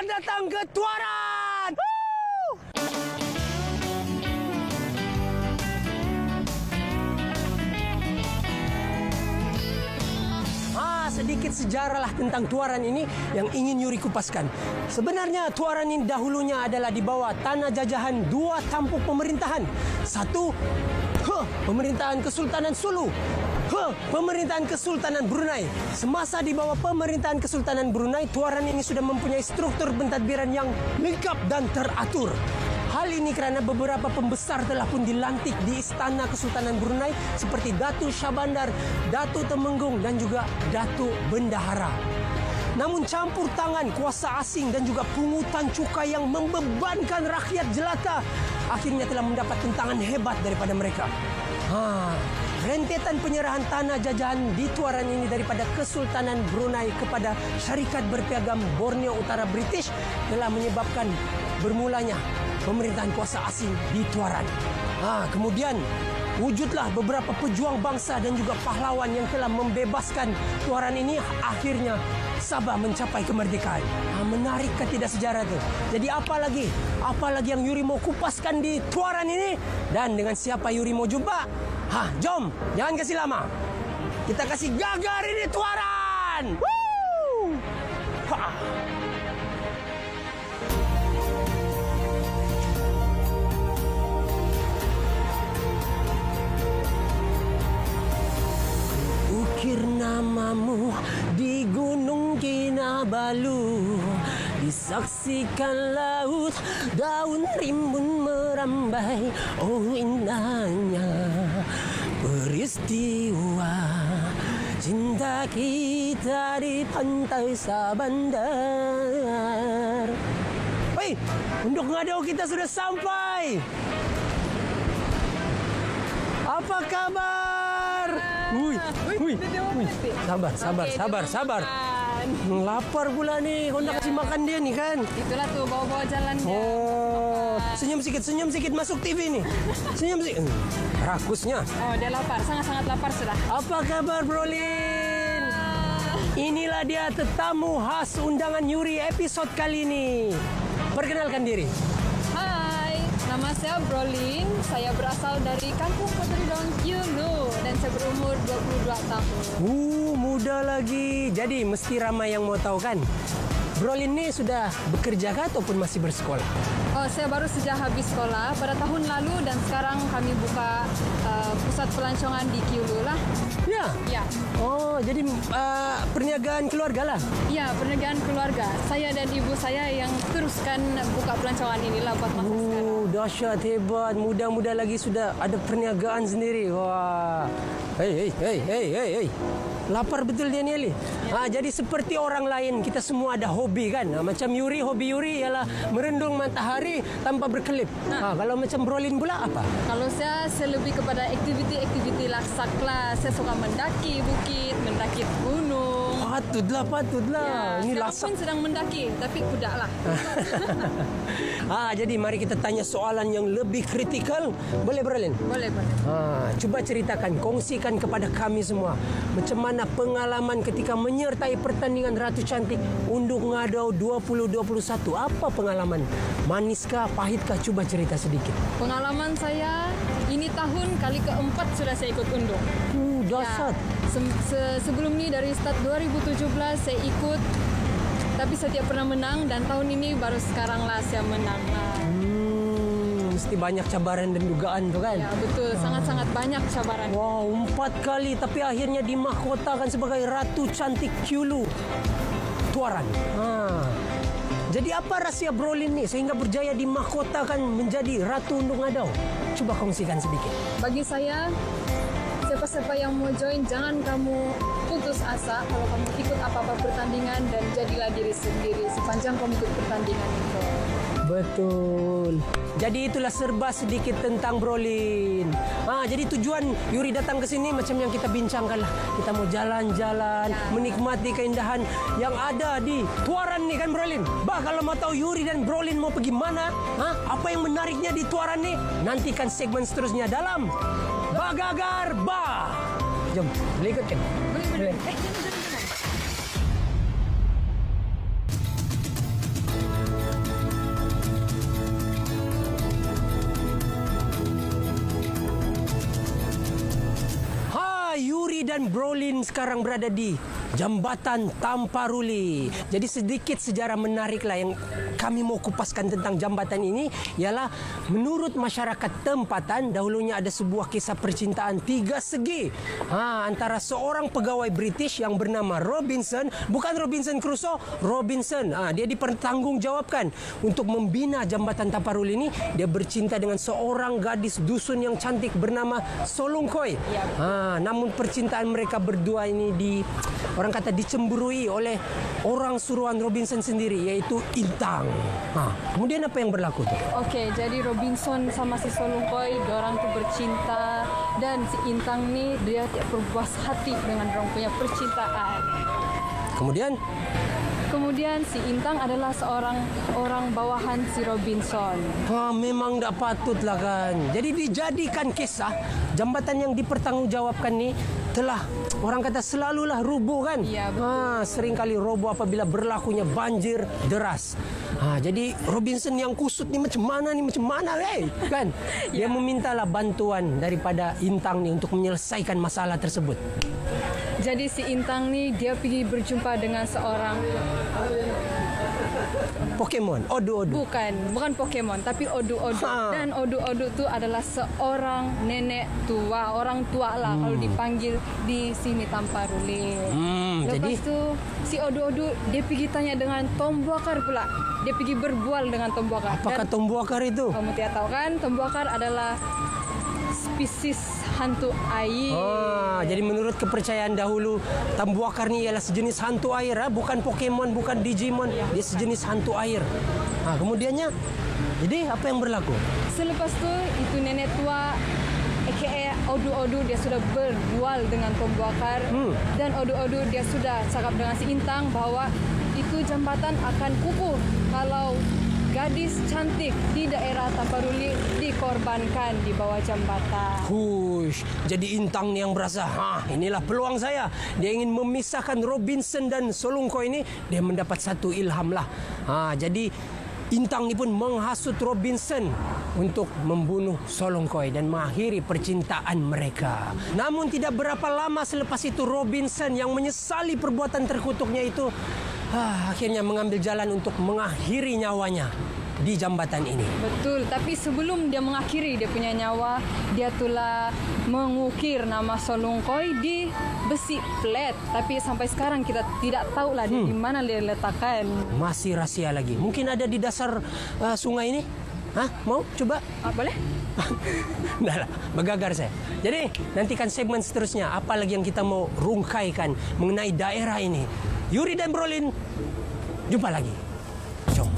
Selamat datang ke Tuaran! Sedikit sejarah lah tentang Tuaran ini yang ingin Yuri kupaskan. Sebenarnya Tuaran ini dahulunya adalah di bawah tanah jajahan dua tampuk pemerintahan. Satu, pemerintahan Kesultanan Sulu. Pemerintahan Kesultanan Brunei. Semasa di bawah pemerintahan Kesultanan Brunei, Tuaran ini sudah mempunyai struktur pentadbiran yang lengkap dan teratur. Hal ini kerana beberapa pembesar telah pun dilantik di Istana Kesultanan Brunei seperti Datuk Shah Bandar, Datuk Temenggung dan juga Datuk Bendahara. Namun campur tangan kuasa asing dan juga pungutan cukai yang membebankan rakyat jelata akhirnya telah mendapat tentangan hebat daripada mereka. Rentetan penyerahan tanah jajahan di Tuaran ini daripada Kesultanan Brunei kepada syarikat berpiagam Borneo Utara British telah menyebabkan bermulanya pemerintahan kuasa asing di Tuaran. Kemudian wujudlah beberapa pejuang bangsa dan juga pahlawan yang telah membebaskan Tuaran ini. Akhirnya Sabah mencapai kemerdekaan. Menarik ke tidak sejarah itu? Jadi apa lagi yang Yuri mau kupaskan di Tuaran ini? Dan dengan siapa Yuri mau jumpa? Jom, jangan kasih lama. Kita kasih gagar ini Tuaran. Woo! Ukir namamu di Gunung Kinabalu, disaksikan laut daun rimbun merambai. Oh indahnya peristiwa cinta kita di pantai Sabandar. Hei, untuk Ngadau kita sudah sampai. Apa kabar? Sabar. Lapar pula nih. Kau nak kasih makan dia nih kan? Itulah tuh bawa-bawa jalan dia. Senyum sikit masuk TV nih. Senyum sikit. Rakusnya. Dia lapar, sangat-sangat lapar sudah. Apa kabar Brolin? Inilah dia tetamu khas undangan Yuri episod kali ini. Perkenalkan diri. Hai, nama saya Brolin. Saya berasal dari Kampung Puteri Daun Kyulu dan saya berumur 22 tahun. Muda lagi. Jadi mesti ramai yang mau tahu kan? Brolin ini sudah bekerja kah ataupun masih bersekolah? Saya baru saja habis sekolah pada tahun lalu dan sekarang kami buka pusat pelancongan di Kyulu lah. Ya? Ya. Jadi perniagaan keluarga lah? Ya, perniagaan keluarga. Saya dan ibu saya yang teruskan buka pelancongan inilah buat masa sekarang. Dahsyat, hebat. Muda-muda lagi sudah ada perniagaan sendiri. Wah. Hei. Lapar betul dia ni, Ali. Ya. Jadi seperti orang lain, kita semua ada hobi kan. Macam Yuri, hobi Yuri ialah merendung matahari tanpa berkelip. Kalau macam Brolin pula apa? Kalau saya lebih kepada aktiviti laksak lah. Saya suka mendaki bukit, mendaki gunung. Patutlah. Ya, Ini saya laksak. pun sedang mendaki, tapi kuda lah. Jadi mari kita tanya soalan yang lebih kritikal. Boleh, Brolin? Boleh. Coba ceritakan, kongsikan kepada kami semua. Macam mana pengalaman ketika menyertai pertandingan Ratu Cantik Unduk Ngadau 2021? Apa pengalaman? Maniskah, pahitkah? Coba cerita sedikit. Pengalaman saya, ini tahun kali keempat sudah saya ikut unduk. Dahsyat. Sebelum ni dari start 2017 saya ikut, tapi saya tidak pernah menang dan tahun ini baru sekarang lah saya menang lah. Mesti banyak cabaran dan dugaan tu kan? Ya betul, sangat-sangat banyak cabaran. Wow, 4 kali tapi akhirnya dimahkotakan sebagai Ratu Cantik Kyulu Tuaran. Jadi apa rahsia Brolin ni sehingga berjaya dimahkotakan menjadi Ratu Unduk Ngadau? Cuba kongsikan sedikit. Bagi saya, siapa-siapa yang mau join, jangan kamu putus asa kalau kamu ikut apa-apa pertandingan dan jadilah diri sendiri sepanjang kamu ikut pertandingan itu. Betul. Jadi itulah serba sedikit tentang Brolin. Jadi tujuan Yuri datang ke sini macam yang kita bincangkan lah. Kita mau jalan-jalan, menikmati keindahan yang ada di Tuaran ni kan Brolin. Kalau mau tahu Yuri dan Brolin mau pergi mana, apa yang menariknya di Tuaran ni, nantikan segmen seterusnya dalam Bagagar Ba. Jom, boleh ikut kan? Boleh. Jangan. dan Brolin sekarang berada di Jambatan Tamparuli. Jadi sedikit sejarah menariklah yang kami mau kupaskan tentang jambatan ini ialah menurut masyarakat tempatan dahulunya ada sebuah kisah percintaan 3 segi antara seorang pegawai British yang bernama Robinson, bukan Robinson Crusoe, Robinson. Dia dipertanggungjawabkan untuk membina jambatan Tamparuli ini. Dia bercinta dengan seorang gadis dusun yang cantik bernama Solungkoi. Namun percintaan mereka berdua ini orang kata dicemburui oleh orang suruhan Robinson sendiri, yaitu Intang. Kemudian apa yang berlaku tuh? Oke, jadi Robinson sama si Solungkoi, diorang tuh bercinta, dan si Intang nih dia tidak berpuas hati dengan orang punya percintaan. Kemudian si Intang adalah seorang orang bawahan si Robinson. Memang tak patut lah kan. Jadi dijadikan kisah jambatan yang dipertanggungjawabkan ni telah orang kata selalulah rubuh kan. Ya, betul. Sering kali roboh apabila berlakunya banjir deras. Jadi Robinson yang kusut ni macam mana kan. Dia memintalah bantuan daripada Intang ni untuk menyelesaikan masalah tersebut. Jadi si Intang nih dia pergi berjumpa dengan seorang Pokemon, Odu-Odu. Bukan Pokemon, tapi Odu-Odu. Dan Odu-Odu itu adalah seorang nenek tua, orang tua lah kalau dipanggil di sini Tamparuli. Lepas itu si Odu-Odu dia pergi tanya dengan Tom Buakar pula. Dia pergi berbual dengan Tom Buakar. Apakah Tom Buakar itu? Kamu tidak tahu kan, Tom Buakar adalah spesies hantu air. Jadi menurut kepercayaan dahulu, Tom Buakar ni ialah sejenis hantu air, bukan Pokemon, bukan Digimon. Dia sejenis hantu air. Kemudiannya, jadi apa yang berlaku? Selepas itu nenek tua aka Odu-Odu dia sudah berbual dengan Tom Buakar. Dan Odu-Odu dia sudah cakap dengan si Intang bahwa itu jambatan akan kukuh kalau gadis cantik di daerah Tamparuli dikorbankan di bawah jambatan. Jadi Intang ni yang berasa, inilah peluang saya. Dia ingin memisahkan Robinson dan Solungkoi ini. Dia mendapat satu ilham lah. Jadi Intang ni pun menghasut Robinson untuk membunuh Solungkoi dan mengakhiri percintaan mereka. Namun tidak berapa lama selepas itu Robinson yang menyesali perbuatan terkutuknya itu akhirnya mengambil jalan untuk mengakhiri nyawanya di jambatan ini. Betul, tapi sebelum dia mengakhiri dia punya nyawa, dia telah mengukir nama Solungkoi di besi plat. Tapi sampai sekarang kita tidak tahu lah di mana dia letakkan. Masih rahasia lagi. Mungkin ada di dasar sungai ini. Mau coba? Boleh? Dah lah, bergagar saya. Jadi nantikan segmen seterusnya. Apa lagi yang kita mau rungkaikan mengenai daerah ini. Yuri dan Brolin, jumpa lagi. Jom.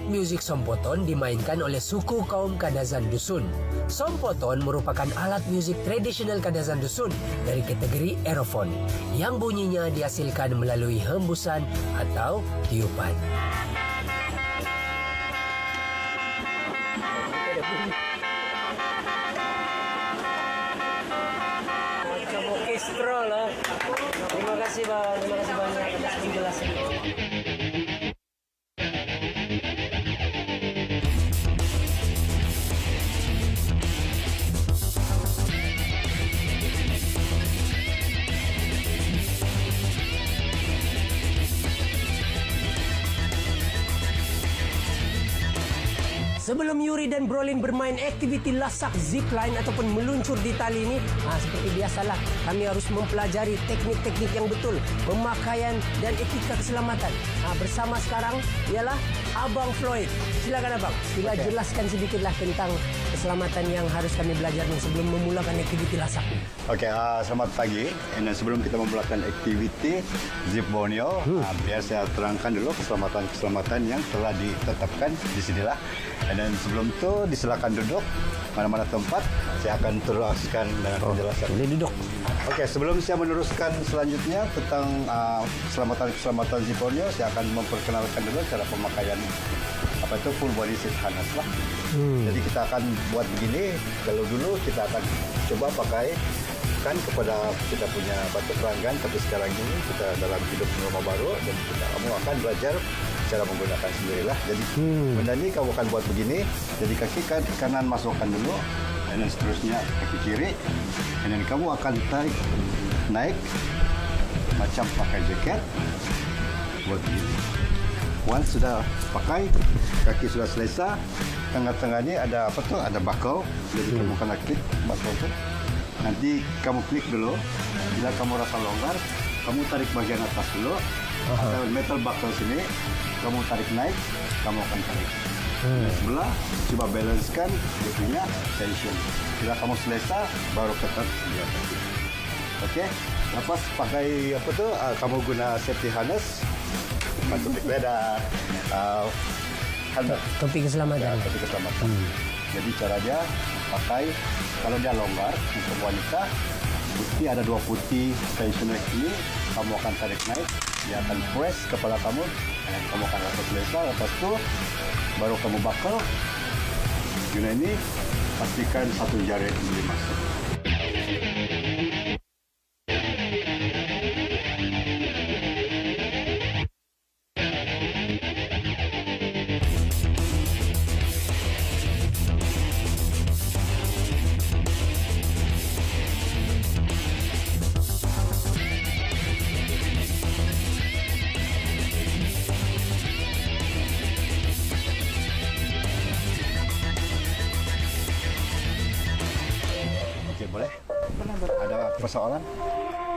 Musik sompoton dimainkan oleh suku kaum Kadazan Dusun. Sompoton merupakan alat musik tradisional Kadazan Dusun dari kategori aerofon yang bunyinya dihasilkan melalui hembusan atau tiupan. Macam orkestra lah. Terima kasih bang, terima kasih banyak atas penjelasan. sebelum Yuri dan Brolin bermain aktiviti lasak zipline ataupun meluncur di tali ini, seperti biasalah kami harus mempelajari teknik-teknik yang betul, pemakaian dan etika keselamatan. Bersama sekarang ialah Abang Floyd. Silakan Abang, sila jelaskan sedikitlah tentang keselamatan yang harus kami belajar sebelum memulakan aktiviti lasak. Okey, selamat pagi. Dan sebelum kita memulakan aktiviti Zip Borneo, biar saya terangkan dulu keselamatan yang telah ditetapkan di sinilah. Dan sebelum itu disilakan duduk mana-mana tempat. Saya akan teruskan dengan penjelasan. Boleh duduk. Okey, sebelum saya meneruskan selanjutnya tentang keselamatan Zip Borneo, saya akan memperkenalkan dulu cara pemakaian full body seat harness lah. Jadi kita akan buat begini. Kalau dulu kita akan coba pakai kan kepada kita punya batu pelanggan, tapi sekarang ini kita dalam hidup norma baru dan kamu akan belajar cara menggunakan sendirilah. Jadi benda ini kamu akan buat begini. Jadi kaki kanan masukkan dulu, dan seterusnya kaki kiri, dan kamu akan tarik naik macam pakai jaket buat begini. Once sudah pakai, kaki sudah selesai, tengah-tengah ni ada apa tu? Ada buckle. Jadi kamu kena klik buckle tu. Nanti kamu klik dulu. Bila kamu rasa longgar, kamu tarik bagian atas dulu. Ada metal buckle sini. Kamu tarik naik, kamu akan tarik. Sebelah, coba balancekan dia punya tension. Bila kamu selesai, baru ketat sebelah kaki. Okey. Lepas pakai apa tu? Kamu guna safety harness. Masuk beda. Topi keselamatan. Topi keselamatan. Jadi cara dia pakai, kalau dia longgar untuk wanita, putih ada 2 putih tensioner ini, kamu akan tarik naik, dia akan press kepala kamu, dan kamu akan rasa selesai. Lepas itu baru kamu buckle. Guna ini pastikan 1 jari boleh masuk. Boleh? Ada persoalan?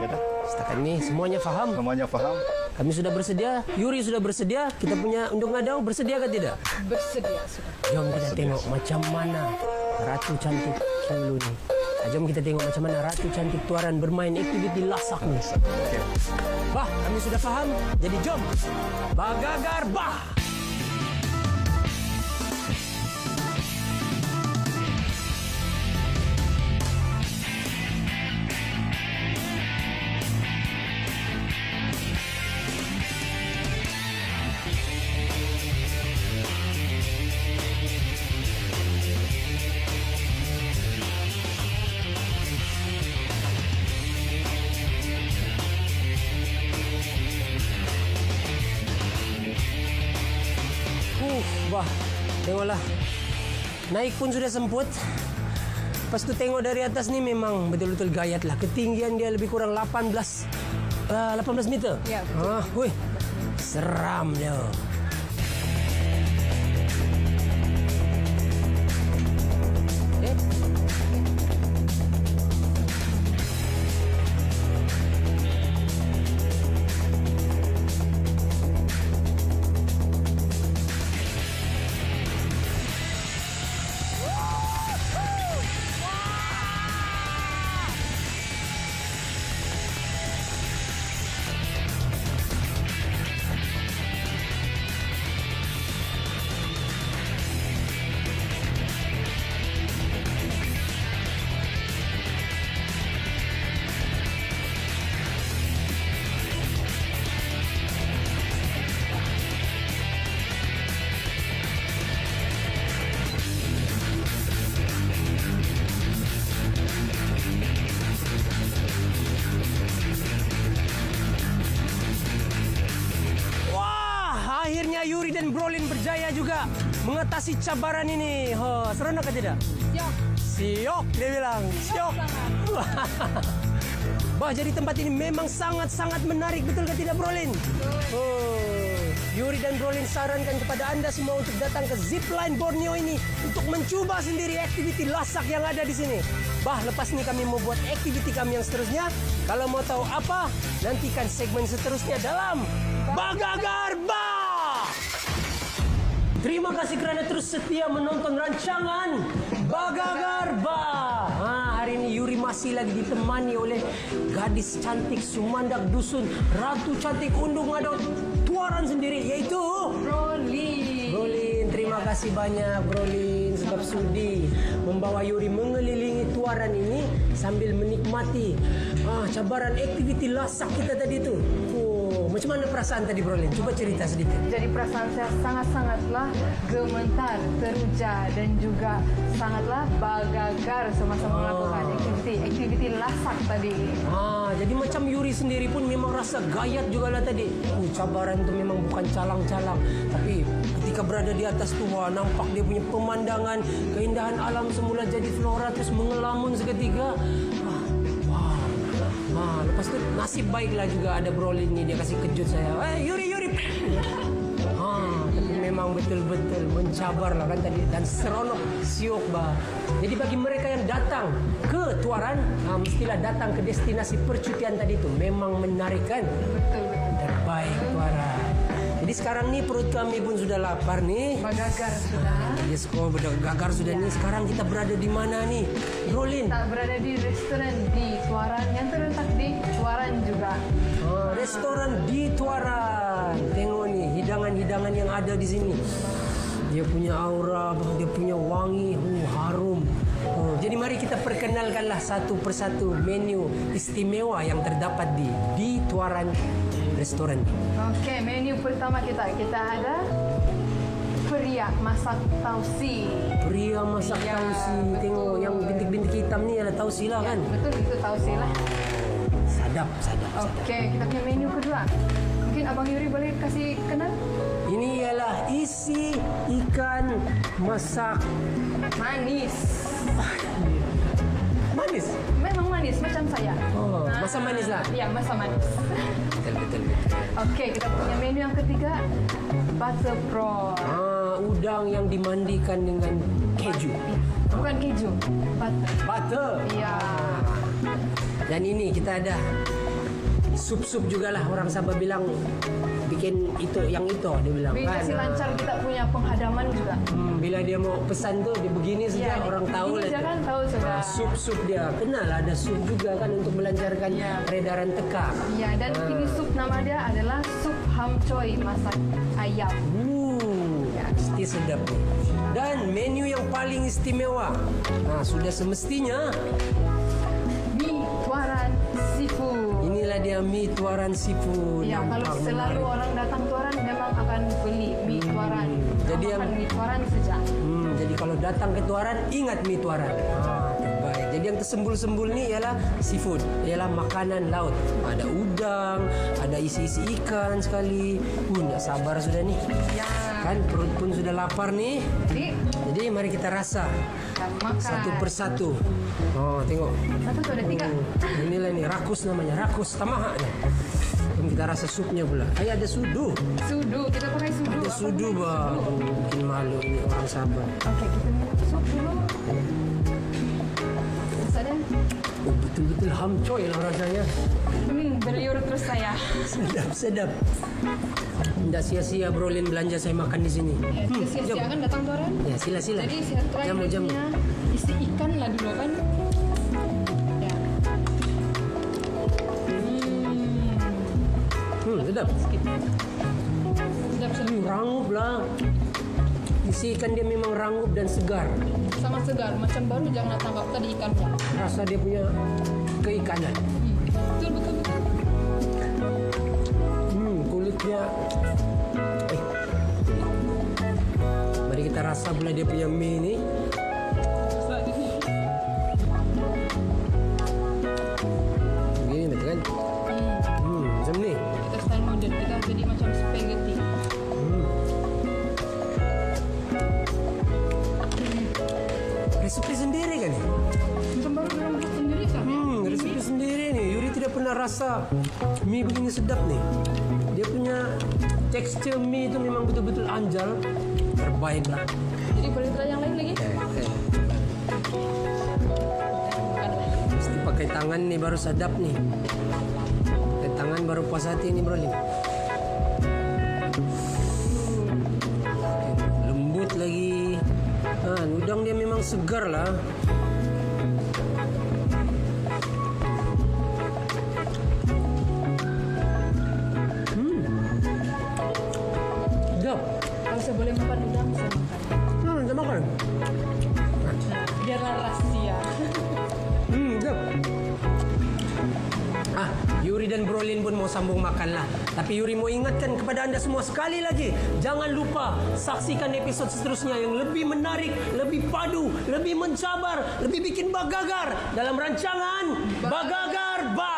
Ya dah. Setakat ini semuanya faham. Semuanya faham? Kami sudah bersedia, Yuri sudah bersedia, kita punya undung adau bersedia ke tidak? Bersedia sudah. Jom kita tengok macam mana Ratu Cantik Kulu ni. Jom kita tengok macam mana Ratu Cantik Tuaran bermain aktiviti lasak ni. Okey. Bah, kami sudah faham. Jadi jom. Bagagar bah. Wah, tengoklah. Naik pun sudah semput. Lepas tu tengok dari atas ni memang betul-betul gayat lah. Ketinggian dia lebih kurang 18 meter. Ya, betul. Wih, seram dia. Yuri dan Brolin berjaya juga mengatasi cabaran ini. Seronok ke tidak? Siap. Siok, dia bilang. Siok. Bah, jadi tempat ini memang sangat-sangat menarik. Betul ke tidak, Brolin? Betul. Yuri dan Brolin sarankan kepada Anda semua untuk datang ke Zipline Borneo ini untuk mencoba sendiri aktiviti lasak yang ada di sini. Bah, lepas ini kami mau buat aktiviti kami yang seterusnya. Kalau mau tahu apa, nantikan segmen seterusnya dalam Bagagar Bah! Terima kasih kerana terus setia menonton rancangan Bagagar Bah. Hari ini Yuri masih lagi ditemani oleh gadis cantik Sumandak Dusun, Ratu Cantik Undung Ngadot Tuaran sendiri, yaitu Brolin. Terima kasih banyak Brolin sebab sudi membawa Yuri mengelilingi Tuaran ini sambil menikmati cabaran aktiviti lasak kita tadi itu. Macam mana perasaan tadi Brolin? Coba cerita sedikit. Jadi perasaan saya sangat-sangatlah gemetar, teruja dan juga sangatlah bagagar semasa melakukan aktiviti lasak tadi. Jadi macam Yuri sendiri pun memang rasa gayat juga lah tadi. Cabaran itu memang bukan calang-calang, tapi ketika berada di atas tu, nampak dia punya pemandangan, keindahan alam semula jadi flora terus mengelamun seketika. Lepas tu nasib baiklah juga ada Brolin ni, dia kasih kejut saya. Yuri. Tapi memang betul-betul mencabar lah kan tadi dan seronok siok bah. Jadi bagi mereka yang datang ke Tuaran, mestilah datang ke destinasi percutian tadi tu. Memang menarik kan? Betul. Terbaik Tuaran. Jadi sekarang ni perut kami pun sudah lapar nih. Bagagar sudah. Yes, kok gagar sudah nih. Sekarang kita berada di mana nih, Brolin? Kita berada di restoran di Tuaran yang terletak di Tuaran juga. Restoran di Tuaran. Tengok nih hidangan-hidangan yang ada di sini. Dia punya aura, dia punya wangi, harum. Jadi mari kita perkenalkanlah satu persatu menu istimewa yang terdapat di Tuaran restoran. Okey, menu pertama kita ada pria masak tausi. Pria masak tausi. Tengok yang bintik-bintik hitam ni adalah tausi lah kan? Betul, itu tausi lah. Sadap. Okey, kita punya menu kedua. Mungkin Abang Yuri boleh kasih kenal? Ini ialah isi ikan masak Manis. manis. Memang manis macam saya. Masak manis lah. Ya, masak manis. Betul. Okey, kita punya menu yang ketiga butter prawn. Udang yang dimandikan dengan keju. Bukan keju, Butter. Ya. Dan ini kita ada sup-sup jugalah, orang Sabah bilang bikin itu dia bilang Biar kasih lancar kita punya penghadaman juga. Bila dia mau pesan tuh dia begini saja orang tahu ini lah. kan tahu sudah. Sup dia kenal ada sup juga kan untuk melancarkan peredaran tekak. Ya, dan ini sup nama dia adalah sup ham choy masak ayam. Pasti sedap nih. Dan menu yang paling istimewa. Sudah semestinya Mie Tuaran Seafood. Inilah dia mie Tuaran Seafood. Ya, kalau selalu orang datang Tuaran memang akan beli mie Tuaran. Jadi makan mie Tuaran saja. Jadi kalau datang ke Tuaran ingat mie Tuaran. Terbaik. Jadi yang tersembul-sembul ni ialah seafood, ialah makanan laut. Ada udang, ada isi-isi ikan sekali. Tak sabar sudah nih. Ya. Kan perut pun sudah lapar nih. Jadi mari kita rasa makan satu persatu. Tengok. Satu tu ada 3. Inilah nih rakus namanya, rakus tamaha nih. Kita rasa supnya pula. Ada sudu. Kita pakai sudu. Ada sudu bah. Bikin malu ni orang Sabah. Okey, kita minum sup dulu. Rasanya Betul-betul hamcoy lah rasanya. berliur terus saya. Sedap. Tidak sia-sia Brolin belanja saya makan di sini. Sia-sia kan datang Tuaran. Ya, sila. Jadi saya try Jamu. isi ikan lah dulu kan. Ya. Sedap. Sedap. Rangup lah. Isi ikan dia memang rangup dan segar. Sangat segar, macam baru jangan tangkap tadi ikannya. Rasa dia punya keikanan. Betul. Kulitnya. Mari kita rasa pula dia punya mie ni. Begini betul kan? Macam ni. Kita style modern, kita jadi macam spaghetti. Resepi sendiri kan ni? Macam baru orang buat sendiri kan? Resepi sendiri ni. Yuri tidak pernah rasa mie begini sedap ni. Dia punya tekstur mie itu memang betul-betul anjal. Terbaik lah. Jadi boleh try yang lain lagi? Mesti pakai tangan nih baru sedap nih. Pakai tangan baru puas hati nih, Bro Lim. Lembut lagi. Udang dia memang segar lah. Sedap. Kalau saya boleh makan udang, saya makan. Kita makan. Biarlah rahasia. Sedap. Yuri dan Brolin pun mau sambung makan lah. Tapi Yuri mau ingatkan kepada anda semua sekali lagi, jangan lupa saksikan episod seterusnya yang lebih menarik, lebih padu, lebih mencabar, lebih bikin bagagar dalam rancangan Bagagar Bar.